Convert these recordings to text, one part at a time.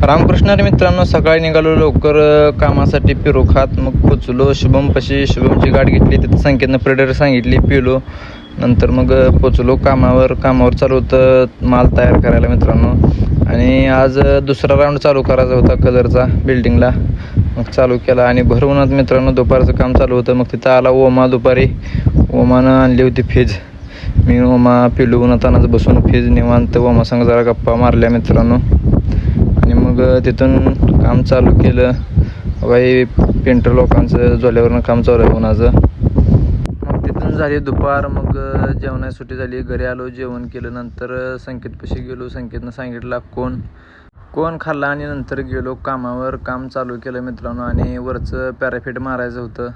रामकृष्ण हरी मित्रांनो, सकाळी निघालो लवकर कामासाठी. पिरो खात मग पोचलो शुभमपाशी. शुभमची गाडी घेतली, तिथं संकेतनं प्रेडर सांगितली, पिलो. नंतर मग पोचलो कामावर चालू होतं माल तयार करायला मित्रांनो. आणि आज दुसरा राऊंड चालू करायचा होता कलरचा बिल्डिंगला. मग चालू केला आणि भर उन्हात मित्रांनो दुपारचं काम चालू होतं. मग तिथं आला ओमा. दुपारी ओमानं आणली होती फेज. मी ओमा पिलो उन्हातानाच बसून फेज निवांत ओमा संग जरा गप्पा मारल्या मित्रांनो. आणि मग तिथून काम चालू केलं. बाई पेंटर लोकांचं झोल्यावरनं काम चालू आहे उन्हाचं. मग तिथून झाली दुपार. मग जेवणाची सुट्टी झाली, घरी आलो, जेवण केलं. नंतर संकेतपाशी गेलो. संकेतनं सांगितलं कोण खाल्ला आणि नंतर गेलो कामावर. काम चालू केलं मित्रांनो. आणि वरचं पॅराफिट मारायचं होतं.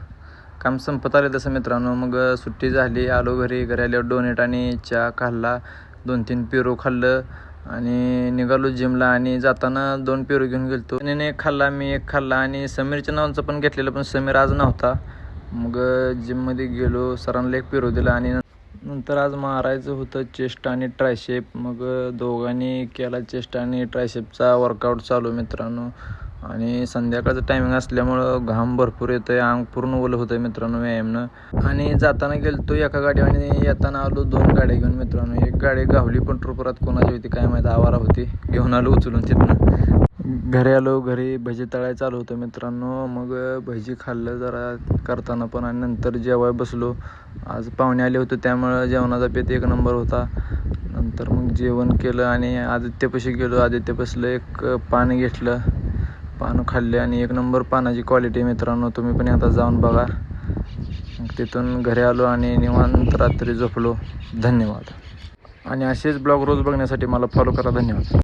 काम संपत आले तसं मित्रांनो. मग सुट्टी झाली, आलो घरी आल्यावर डोनेट आणि चहा खाल्ला. 2-3 पेरू खाल्लं आणि निघालो जिमला. आणि जाताना 2 पेरू घेऊन गेलतो. त्याने एक खाल्ला, मी एक खाल्ला आणि समीरच्या नावाचं पण घेतलेलं, पण समीर आज नव्हता. मग जिममध्ये गेलो, सरांना एक पेरू दिला. आणि नंतर आज मारायचं होतं चेस्ट आणि ट्रायशेप. मग दोघांनी केला चेस्ट आणि ट्रायशेपचा वर्कआउट चालू मित्रांनो. आणि संध्याकाळचं टायमिंग असल्यामुळं घाम भरपूर येतं आहे, अंग पूर्ण ओलं होतं आहे मित्रांनो व्यायामनं. आणि जाताना गेलो एका गाडीवर आणि येताना आलो 2 गाड्या घेऊन मित्रांनो. एक गाडी गावली पंढरपुरात कोणाची होती काय माहीत, आवारा होती. घेऊन आलो उचलून तिथनं. घरी आलो, घरी भजी तळायला चालू होतं मित्रांनो. मग भजी खाल्लं जरा करताना पण. आणि नंतर जेवाय बसलो. आज पाहुणे आले होते त्यामुळं जेवणाचा बेत 1 नंबर होता. नंतर मग जेवण केलं आणि आदित्यपाशी गेलो. आदित्यपासलं एक पान घेतलं, पानं खाल्ले आणि 1 नंबर पानाची क्वालिटी मित्रांनो. तुम्ही पण आता जाऊन बघा. मग तिथून घरी आलो आणि निवांत रात्री झोपलो. धन्यवाद. आणि असेच ब्लॉग रोज बघण्यासाठी मला फॉलो करा. धन्यवाद.